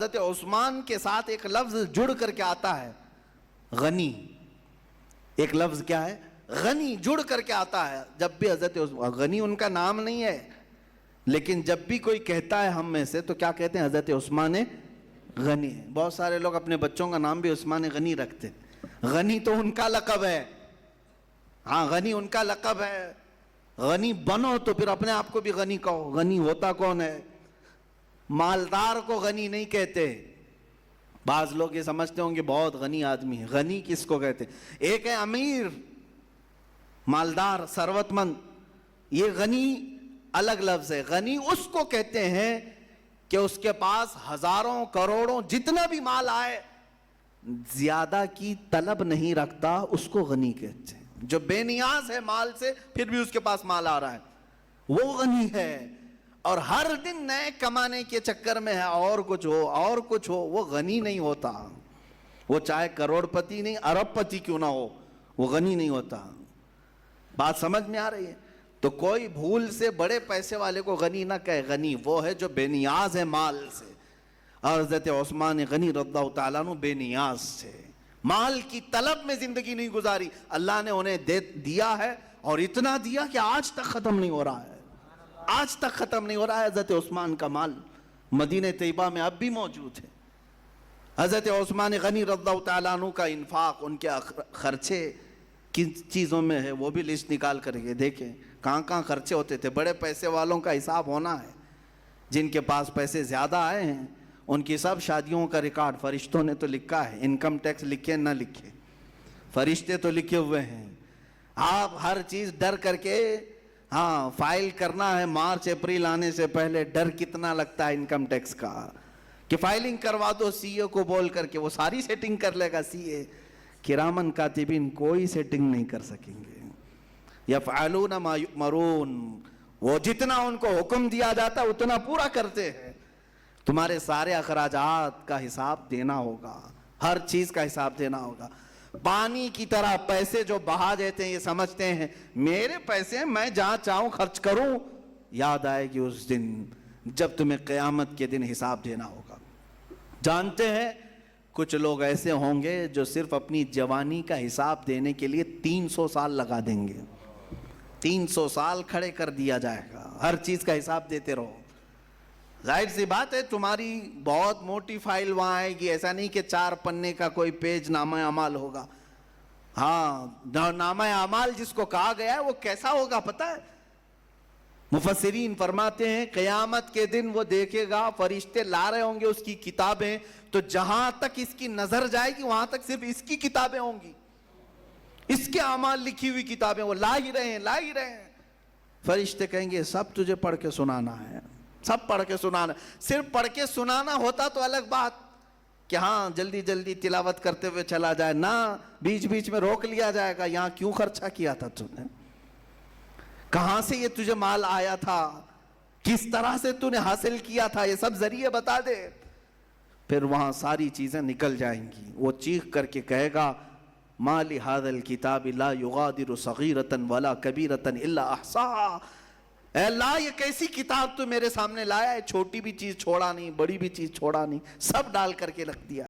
حضرت عثمان کے ساتھ ایک لفظ جڑ کر کے آتا ہے، غنی. ایک لفظ کیا ہے؟ غنی، جڑ کر کے آتا ہے. جب بھی حضرت عثمان، غنی ان کا نام نہیں ہے، لیکن جب بھی کوئی کہتا ہے ہم میں سے تو کیا کہتے ہیں؟ حضرت عثمان غنی. بہت سارے لوگ اپنے بچوں کا نام بھی عثمان غنی رکھتے. غنی تو ان کا لقب ہے. ہاں، غنی ان کا لقب ہے. غنی بنو تو پھر اپنے آپ کو بھی غنی کہو. غنی ہوتا کون ہے؟ مالدار کو غنی نہیں کہتے. بعض لوگ یہ سمجھتے ہوں گے بہت غنی آدمی ہے. غنی کس کو کہتے؟ ایک ہے امیر، مالدار، ثروت مند. یہ غنی الگ لفظ ہے. غنی اس کو کہتے ہیں کہ اس کے پاس ہزاروں کروڑوں جتنا بھی مال آئے زیادہ کی طلب نہیں رکھتا، اس کو غنی کہتے ہیں. جو بے نیاز ہے مال سے پھر بھی اس کے پاس مال آ رہا ہے، وہ غنی ہے. اور ہر دن نئے کمانے کے چکر میں ہے، اور کچھ ہو اور کچھ ہو، وہ غنی نہیں ہوتا. وہ چاہے کروڑ پتی نہیں، ارب پتی کیوں نہ ہو، وہ غنی نہیں ہوتا. بات سمجھ میں آ رہی ہے؟ تو کوئی بھول سے بڑے پیسے والے کو غنی نہ کہے. غنی وہ ہے جو بے نیاز ہے مال سے. اور حضرت عثمان غنی رضی اللہ تعالیٰ عنہ بے نیاز سے، مال کی طلب میں زندگی نہیں گزاری. اللہ نے انہیں دیا ہے، اور اتنا دیا کہ آج تک ختم نہیں ہو رہا ہے. آج تک ختم نہیں ہو رہا ہے. حضرت عثمان کا مال مدینہ طیبہ میں اب بھی موجود ہے. حضرت عثمان غنی رضی اللہ تعالیٰ عنہ کا انفاق، ان کے خرچے کن چیزوں میں ہے وہ بھی لسٹ نکال کر کے دیکھیں کہاں کہاں خرچے ہوتے تھے. بڑے پیسے والوں کا حساب ہونا ہے. جن کے پاس پیسے زیادہ آئے ہیں ان کی سب شادیوں کا ریکارڈ فرشتوں نے تو لکھا ہے. انکم ٹیکس لکھے نہ لکھے، فرشتے تو لکھے ہوئے ہیں. آپ ہر چیز ڈر کر کے، ہاں فائل کرنا ہے مارچ اپریل آنے سے پہلے. ڈر کتنا لگتا ہے انکم ٹیکس کا کہ فائلنگ کروا دو سی اے کو بول کر کے، وہ ساری سیٹنگ کر لے گا سی اے. کرامن کاتبین کوئی سیٹنگ نہیں کر سکیں گے. یفعلون ما یؤمرون، وہ جتنا ان کو حکم دیا جاتا اتنا پورا کرتے ہیں. تمہارے سارے اخراجات کا حساب دینا ہوگا، ہر چیز کا حساب دینا ہوگا. پانی کی طرح پیسے جو بہا دیتے ہیں، یہ سمجھتے ہیں میرے پیسے میں جہاں چاہوں خرچ کروں. یاد آئے گی اس دن جب تمہیں قیامت کے دن حساب دینا ہوگا. جانتے ہیں کچھ لوگ ایسے ہوں گے جو صرف اپنی جوانی کا حساب دینے کے لیے 300 سال لگا دیں گے. 300 سال کھڑے کر دیا جائے گا، ہر چیز کا حساب دیتے رہو. ظاہر سی بات ہے تمہاری بہت موٹی فائل وہاں آئے گی. ایسا نہیں کہ 4 پنے کا کوئی پیج نامہ اعمال ہوگا. ہاں، نامہ اعمال جس کو کہا گیا ہے وہ کیسا ہوگا پتہ ہے؟ مفسرین فرماتے ہیں قیامت کے دن وہ دیکھے گا فرشتے لا رہے ہوں گے اس کی کتابیں، تو جہاں تک اس کی نظر جائے گی وہاں تک صرف اس کی کتابیں ہوں گی، اس کے اعمال لکھی ہوئی کتابیں. وہ لا ہی رہے ہیں. فرشتے کہیں گے سب تجھے پڑھ کے سنانا ہے، سب پڑھ کے سنانا. صرف پڑھ کے سنانا ہوتا تو الگ بات کہ ہاں جلدی جلدی تلاوت کرتے ہوئے چلا جائے. نہ، بیچ بیچ میں روک لیا جائے گا. یہاں کیوں خرچہ کیا تھا تم نے؟ کہاں سے یہ تجھے مال آیا تھا؟ کس طرح سے تو نے حاصل کیا تھا؟ یہ سب ذریعے بتا دے. پھر وہاں ساری چیزیں نکل جائیں گی. وہ چیخ کر کے کہے گا ما لہذا الکتاب لا یغادر صغیرۃ ولا کبیرۃ الا احصاها. اے اللہ یہ کیسی کتاب تو میرے سامنے لایا ہے، چھوٹی بھی چیز چھوڑا نہیں، بڑی بھی چیز چھوڑا نہیں، سب ڈال کر کے رکھ دیا.